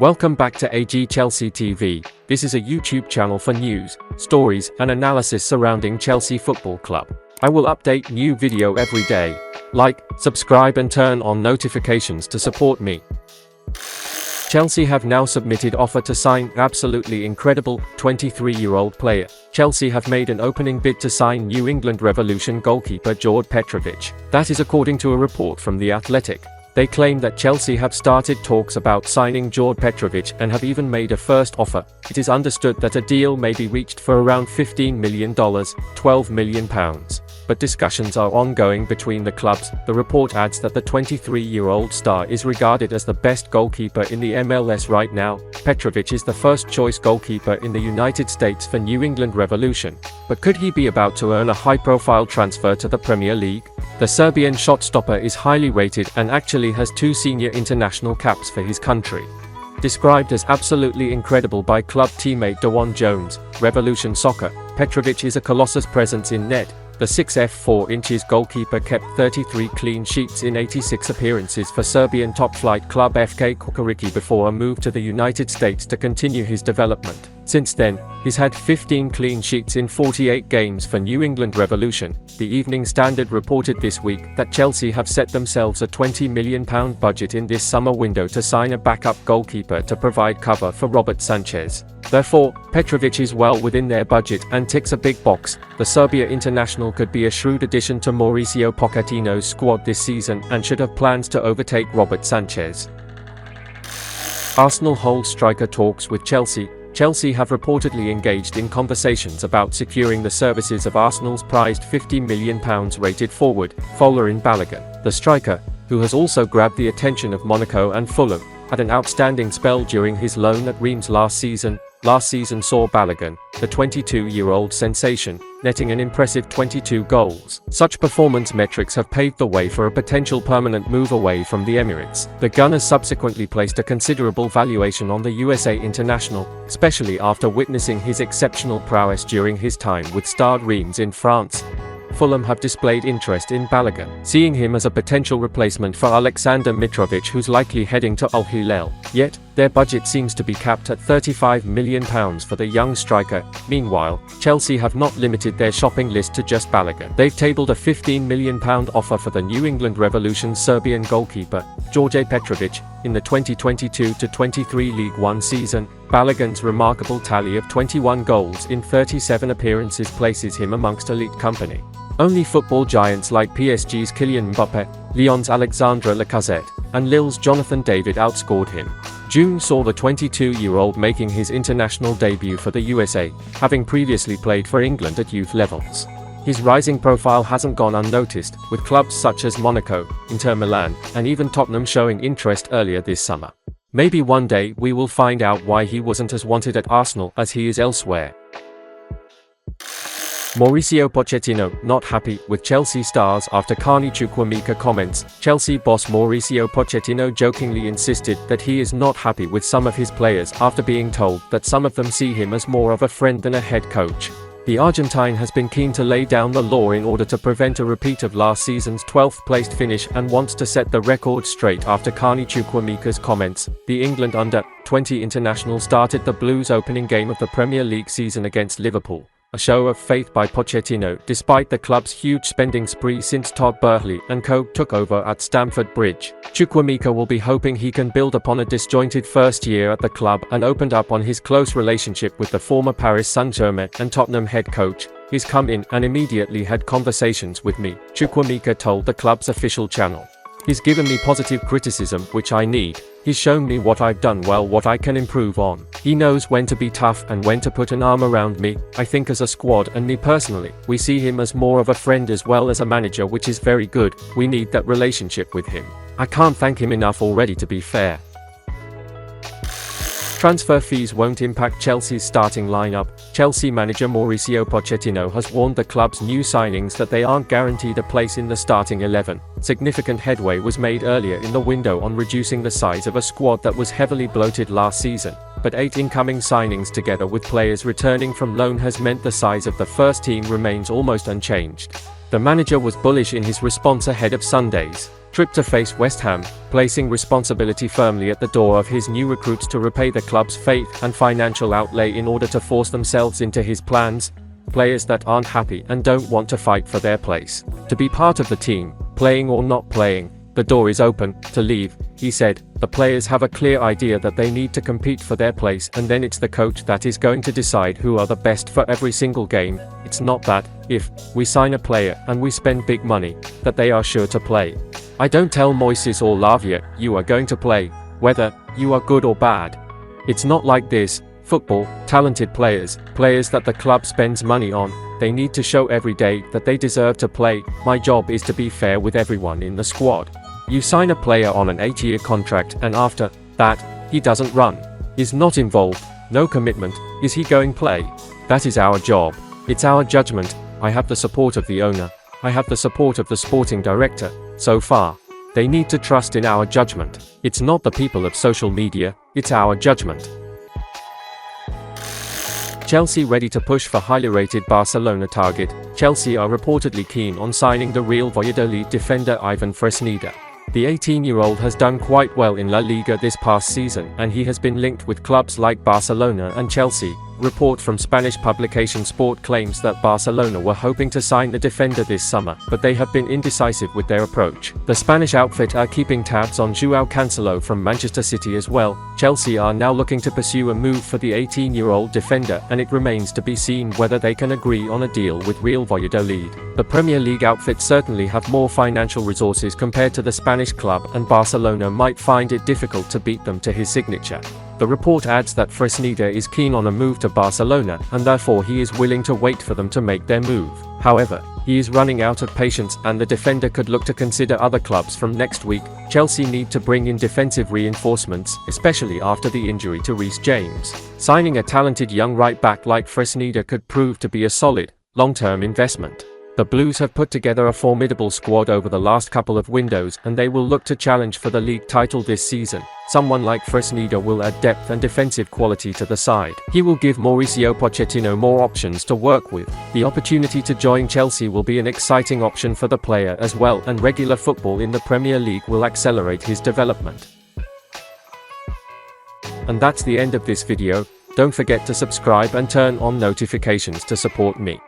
Welcome back to AG Chelsea TV. This is a YouTube channel for news, stories, and analysis surrounding Chelsea Football Club. I will update new video every day. Like, subscribe and turn on notifications to support me. Chelsea have now submitted offer to sign absolutely incredible 23-year-old player. Chelsea have made an opening bid to sign New England Revolution goalkeeper Gjord Petrovic. That is according to a report from The Athletic. They claim that Chelsea have started talks about signing Gjord Petrovic and have even made a first offer. It is understood that a deal may be reached for around $15 million, £12 million. But discussions are ongoing between the clubs. The report adds that the 23-year-old star is regarded as the best goalkeeper in the MLS right now. Petrovic is the first-choice goalkeeper in the United States for New England Revolution. But could he be about to earn a high-profile transfer to the Premier League? The Serbian shot-stopper is highly rated and actually has 2 senior international caps for his country. Described as absolutely incredible by club teammate Dewan Jones, Revolution Soccer, Petrovic is a colossus presence in net. The 6'4" goalkeeper kept 33 clean sheets in 86 appearances for Serbian top-flight club FK Kukariki before a move to the United States to continue his development. Since then, he's had 15 clean sheets in 48 games for New England Revolution. The Evening Standard reported this week that Chelsea have set themselves a £20 million budget in this summer window to sign a backup goalkeeper to provide cover for Robert Sanchez. Therefore, Petrovic is well within their budget and ticks a big box. The Serbia international could be a shrewd addition to Mauricio Pochettino's squad this season and should have plans to overtake Robert Sanchez. Arsenal hold striker talks with Chelsea. Chelsea have reportedly engaged in conversations about securing the services of Arsenal's prized £50 million rated forward, Balogun. The striker, who has also grabbed the attention of Monaco and Fulham, had an outstanding spell during his loan at Reims last season. Last season saw Balogun, the 22-year-old sensation, netting an impressive 22 goals. Such performance metrics have paved the way for a potential permanent move away from the Emirates. The Gunners subsequently placed a considerable valuation on the USA international, especially after witnessing his exceptional prowess during his time with Stade Reims in France. Fulham have displayed interest in Balogun, seeing him as a potential replacement for Alexander Mitrovic, who's likely heading to Al Hilal. Yet, their budget seems to be capped at £35 million for the young striker. Meanwhile, Chelsea have not limited their shopping list to just Balogun. They've tabled a £15 million offer for the New England Revolution Serbian goalkeeper, Gjord Petrovic, in the 2022-23 League One season. Balogun's remarkable tally of 21 goals in 37 appearances places him amongst elite company. Only football giants like PSG's Kylian Mbappe, Lyon's Alexandre Lacazette, and Lille's Jonathan David outscored him. June saw the 22-year-old making his international debut for the USA, having previously played for England at youth levels. His rising profile hasn't gone unnoticed, with clubs such as Monaco, Inter Milan, and even Tottenham showing interest earlier this summer. Maybe one day we will find out why he wasn't as wanted at Arsenal as he is elsewhere. Mauricio Pochettino not happy with Chelsea stars after Carney Chukwuemeka comments. Chelsea boss Mauricio Pochettino jokingly insisted that he is not happy with some of his players after being told that some of them see him as more of a friend than a head coach. The Argentine has been keen to lay down the law in order to prevent a repeat of last season's 12th-placed finish and wants to set the record straight after Carney Chukwuemeka's comments. The England under-20 international started the Blues' opening game of the Premier League season against Liverpool. A show of faith by Pochettino despite the club's huge spending spree since Todd Boehly and co. took over at Stamford Bridge. Chukwuemeka will be hoping he can build upon a disjointed first year at the club and opened up on his close relationship with the former Paris Saint-Germain and Tottenham head coach. He's come in and immediately had conversations with me, Chukwuemeka told the club's official channel. He's given me positive criticism, which I need. He's shown me what I've done well, what I can improve on. He knows when to be tough and when to put an arm around me. I think as a squad and me personally, we see him as more of a friend as well as a manager, which is very good. We need that relationship with him. I can't thank him enough already, to be fair. Transfer fees won't impact Chelsea's starting lineup. Chelsea manager Mauricio Pochettino has warned the club's new signings that they aren't guaranteed a place in the starting 11. Significant headway was made earlier in the window on reducing the size of a squad that was heavily bloated last season, but 8 incoming signings together with players returning from loan has meant the size of the first team remains almost unchanged. The manager was bullish in his response ahead of Sunday's trip to face West Ham, placing responsibility firmly at the door of his new recruits to repay the club's faith and financial outlay in order to force themselves into his plans. Players that aren't happy and don't want to fight for their place, to be part of the team, playing or not playing, the door is open to leave, he said. The players have a clear idea that they need to compete for their place, and then it's the coach that is going to decide who are the best for every single game. It's not that, if we sign a player and we spend big money, that they are sure to play. I don't tell Moises or Lavia, you are going to play, whether you are good or bad. It's not like this. Football, talented players that the club spends money on, they need to show every day that they deserve to play. My job is to be fair with everyone in the squad. You sign a player on an 8-year contract and after that, he doesn't run, is not involved, no commitment, is he going to play? That is our job. It's our judgment. I have the support of the owner. I have the support of the sporting director. So far, they need to trust in our judgment. It's not the people of social media, it's our judgment. Chelsea ready to push for highly rated Barcelona target. Chelsea are reportedly keen on signing the Real Valladolid defender Ivan Fresneda. The 18-year-old has done quite well in La Liga this past season, and he has been linked with clubs like Barcelona and Chelsea. Report from Spanish publication Sport claims that Barcelona were hoping to sign the defender this summer, but they have been indecisive with their approach. The Spanish outfit are keeping tabs on Joao Cancelo from Manchester City as well. Chelsea are now looking to pursue a move for the 18-year-old defender, and it remains to be seen whether they can agree on a deal with Real Valladolid. The Premier League outfits certainly have more financial resources compared to the Spanish club, and Barcelona might find it difficult to beat them to his signature. The report adds that Fresneda is keen on a move to Barcelona, and therefore he is willing to wait for them to make their move. However, he is running out of patience, and the defender could look to consider other clubs from next week. Chelsea need to bring in defensive reinforcements, especially after the injury to Reece James. Signing a talented young right-back like Fresneda could prove to be a solid, long-term investment. The Blues have put together a formidable squad over the last couple of windows, and they will look to challenge for the league title this season. Someone like Fresneda will add depth and defensive quality to the side. He will give Mauricio Pochettino more options to work with. The opportunity to join Chelsea will be an exciting option for the player as well, and regular football in the Premier League will accelerate his development. And that's the end of this video. Don't forget to subscribe and turn on notifications to support me.